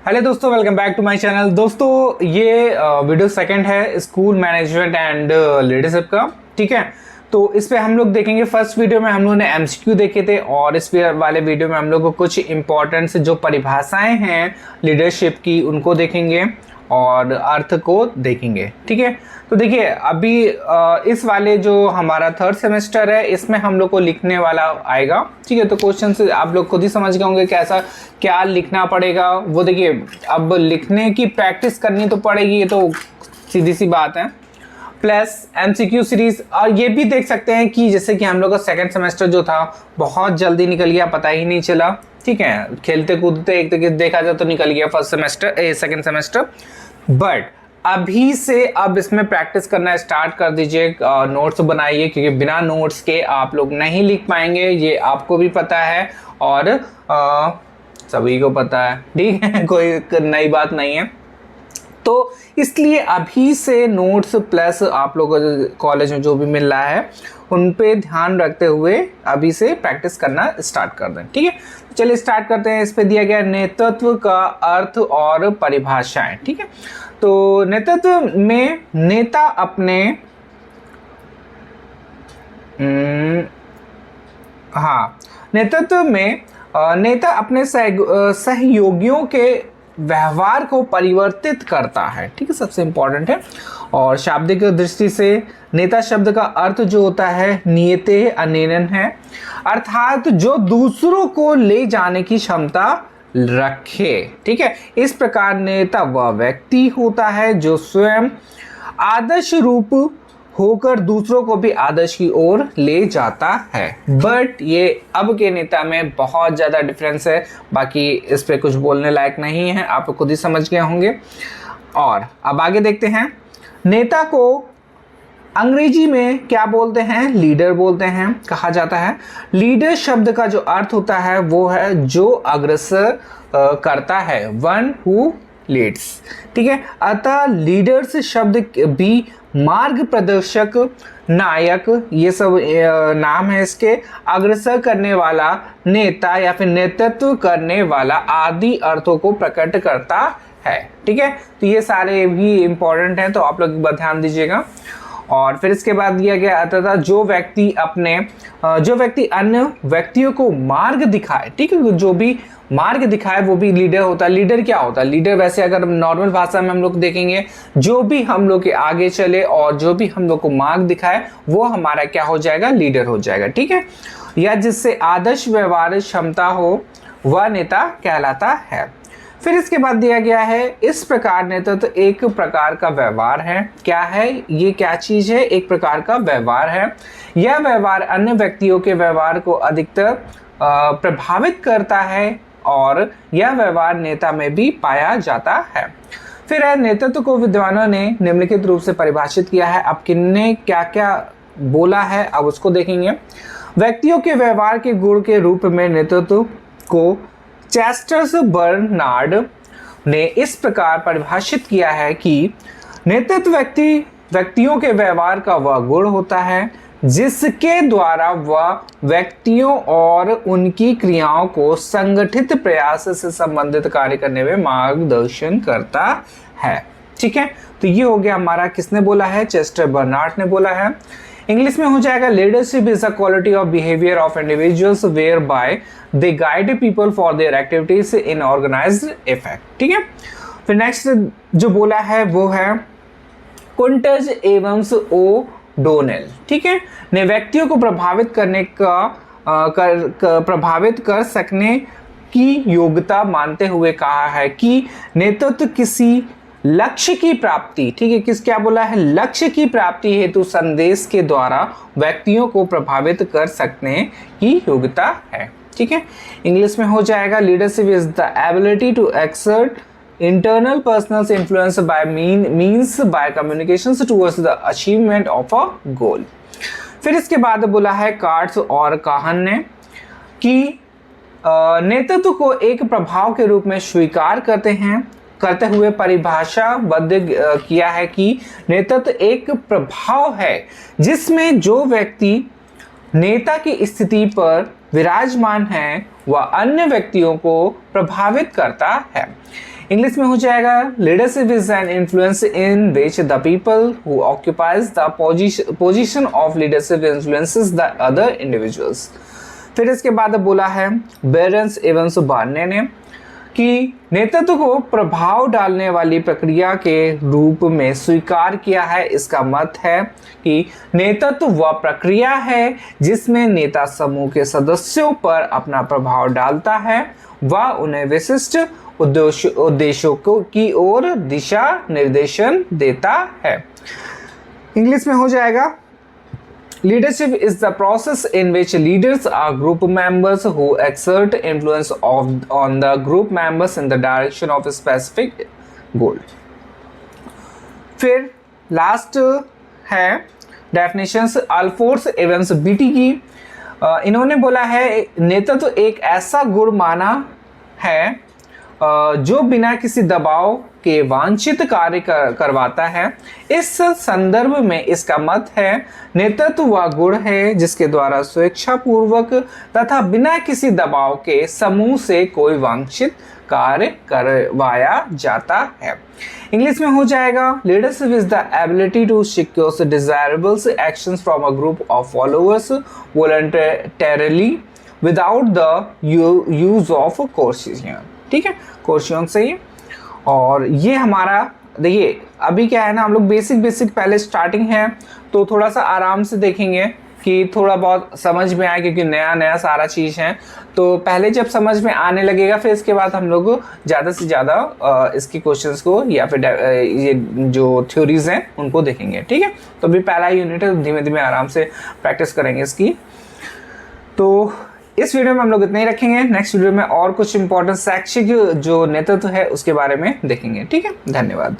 Hello दोस्तों, welcome back to my channel. दोस्तों ये वीडियो सेकंड है स्कूल मैनेजमेंट एंड लीडरशिप का। ठीक है, तो इस पे हम लोग देखेंगे। फर्स्ट वीडियो में हम लोगों ने एमसीक्यू देखे थे और इस वाले वीडियो में हम लोग को कुछ इंपॉर्टेंट जो परिभाषाएं हैं लीडरशिप की उनको देखेंगे और अर्थ को देखेंगे। ठीक है, तो देखिए अभी इस वाले जो हमारा थर्ड सेमेस्टर है इसमें हम लोग को लिखने वाला आएगा। ठीक है, तो क्वेश्चन से आप लोग खुद ही समझ गए होंगे कैसा क्या लिखना पड़ेगा। वो देखिए, अब लिखने की प्रैक्टिस करनी तो पड़ेगी, ये तो सीधी सी बात है। प्लस एमसीक्यू सीरीज, और ये भी देख सकते हैं कि जैसे कि हम लोग का सेकंड सेमेस्टर जो था बहुत जल्दी निकल गया, पता ही नहीं चला। ठीक है, खेलते कूदते एक तरीके से देखा जाए तो निकल गया first semester second semester. But अभी से अब इसमें प्रैक्टिस करना स्टार्ट कर दीजिए, नोट्स बनाइए, क्योंकि बिना नोट्स के आप लोग नहीं लिख पाएंगे, ये आपको भी पता है और सभी को पता है। ठीक है, कोई नई बात नहीं है। तो इसलिए अभी से नोट्स प्लस आप लोगों को कॉलेज में जो भी मिल रहा है उन पे ध्यान रखते हुए अभी से प्रैक्टिस करना स्टार्ट कर दें। ठीक है, तो चलिए स्टार्ट करते हैं। इस पे दिया गया नेतृत्व का अर्थ और परिभाषाएं। ठीक है, तो नेतृत्व में नेता अपने नेतृत्व में नेता अपने सहयोगियों के व्यवहार को परिवर्तित करता है। ठीक है, सबसे इंपॉर्टेंट है। और शाब्दिक दृष्टि से नेता शब्द का अर्थ जो होता है नियते अनेनन है, अर्थात जो दूसरों को ले जाने की क्षमता रखे। ठीक है, इस प्रकार नेता वह व्यक्ति होता है जो स्वयं आदर्श रूप होकर दूसरों को भी आदर्श की ओर ले जाता है। बट ये अब के नेता में बहुत ज़्यादा डिफरेंस है, बाकी इस पे कुछ बोलने लायक नहीं है, आप खुद ही समझ गए होंगे। और अब आगे देखते हैं। नेता को अंग्रेजी में क्या बोलते हैं? लीडर बोलते हैं, कहा जाता है। लीडर शब्द का जो अर्थ होता है वो है जो अग्रसर करता है, वन हु लीड्स। ठीक है, अतः लीडर्स शब्द भी मार्ग प्रदर्शक, नायक, ये सब नाम है इसके। अग्रसर करने वाला, नेता या फिर नेतृत्व करने वाला आदि अर्थों को प्रकट करता है। ठीक है, तो ये सारे भी इंपॉर्टेंट हैं, तो आप लोग ध्यान दीजिएगा। और फिर इसके बाद दिया गया अतः जो व्यक्ति अन्य व्यक्तियों को मार्ग दिखाए। ठीक है, जो भी मार्ग दिखाए वो भी लीडर होता है। लीडर क्या होता है? लीडर वैसे अगर नॉर्मल भाषा में हम लोग देखेंगे, जो भी हम लोग के आगे चले और जो भी हम लोग को मार्ग दिखाए वो हमारा क्या हो जाएगा? लीडर हो जाएगा। ठीक है, या जिससे आदर्श व्यवहार क्षमता हो वह नेता कहलाता है। फिर इसके बाद दिया गया है इस प्रकार नेतृत्व तो एक प्रकार का व्यवहार है। क्या है ये? क्या चीज है? एक प्रकार का व्यवहार है। यह व्यवहार अन्य व्यक्तियों के व्यवहार को अधिकतर प्रभावित करता है और यह व्यवहार नेता में भी पाया जाता है। फिर है नेतृत्व को विद्वानों ने निम्नलिखित रूप से परिभाषित किया है। अब किन्ने क्या क्या बोला है अब उसको देखेंगे। व्यक्तियों के व्यवहार के गुण के रूप में नेतृत्व को चेस्टर्स बर्नार्ड ने इस प्रकार परिभाषित किया है कि नेतृत्व व्यक्तियों के व्यवहार का वह गुण होता है जिसके द्वारा वह व्यक्तियों और उनकी क्रियाओं को संगठित प्रयास से संबंधित कार्य करने में मार्गदर्शन करता है। ठीक है, तो ये हो गया हमारा, किसने बोला है? चेस्टर बर्नार्ड ने बोला है। इंग्लिश में हो जाएगा leadership is a quality of behaviour of individuals whereby they guide people for their activities in organised effect. ठीक है, फिर नेक्स्ट जो बोला है वो है कुंटज एवंस ओ डोनेल। ठीक है, ने व्यक्तियों को प्रभावित करने प्रभावित कर सकने की योग्यता मानते हुए कहा है कि नेतृत्व किसी लक्ष्य की प्राप्ति, ठीक है, क्या बोला है? लक्ष्य की प्राप्ति हेतु संदेश के द्वारा व्यक्तियों को प्रभावित कर सकने की योग्यता है। ठीक है, इंग्लिश में हो जाएगा leadership is the ability to exert internal personal influence by means by communications towards the achievement of a goal। फिर इसके बाद बोला है कार्ड्स और काहन ने कि नेतृत्व को एक प्रभाव के रूप में स्वीकार करते हुए परिभाषाबद्ध किया है कि नेतृत्व एक प्रभाव है जिसमें जो व्यक्ति नेता की स्थिति पर विराजमान है व अन्य व्यक्तियों को प्रभावित करता है। इंग्लिश में हो जाएगा leadership is an influence in which the people who occupies the position of leadership influences the other individuals. फिर इसके बाद बोला है बेरेंस एवंस बार्ने ने कि नेतृत्व को प्रभाव डालने वाली प्रक्रिया के रूप में स्वीकार किया है। इसका मत है कि नेतृत्व वह प्रक्रिया है जिसमें नेता समूह के सदस्यों पर अपना प्रभाव डालता है व उन्हें विशिष्ट उद्देश्यों की ओर दिशा निर्देशन देता है। इंग्लिश में हो जाएगा Leadership is the process in which leaders are group members who exert influence on the group members in the direction of a specific goal. फिर लास्ट है डेफिनेशंस अल्फोर्स एवंस बीटी की। इन्होंने बोला है नेतृत्व एक ऐसा गुण माना है जो बिना किसी दबाव के वांछित कार्य करवाता है। इस संदर्भ में इसका मत है नेतृत्व वह गुण है जिसके द्वारा स्वेच्छापूर्वक तथा बिना किसी दबाव के समूह से कोई वांछित कार्य करवाया जाता है। इंग्लिश में हो जाएगा leadership is the ability to secure desirable actions from a group of followers voluntarily without the use of coercion. ठीक है, कोर्सियन से ही। और ये हमारा देखिए अभी क्या है ना, हम लोग बेसिक पहले स्टार्टिंग है तो थोड़ा सा आराम से देखेंगे कि थोड़ा बहुत समझ में आए, क्योंकि नया सारा चीज़ है। तो पहले जब समझ में आने लगेगा फिर इसके बाद हम लोग ज़्यादा से ज़्यादा इसकी क्वेश्चंस को या फिर ये जो थ्योरीज हैं उनको देखेंगे। ठीक है, तो अभी पहला यूनिट है, धीमे धीमे आराम से प्रैक्टिस करेंगे इसकी। तो इस वीडियो में हम लोग इतना ही रखेंगे। नेक्स्ट वीडियो में और कुछ इंपॉर्टेंट शैक्षिक जो नेतृत्व है उसके बारे में देखेंगे। ठीक है, धन्यवाद।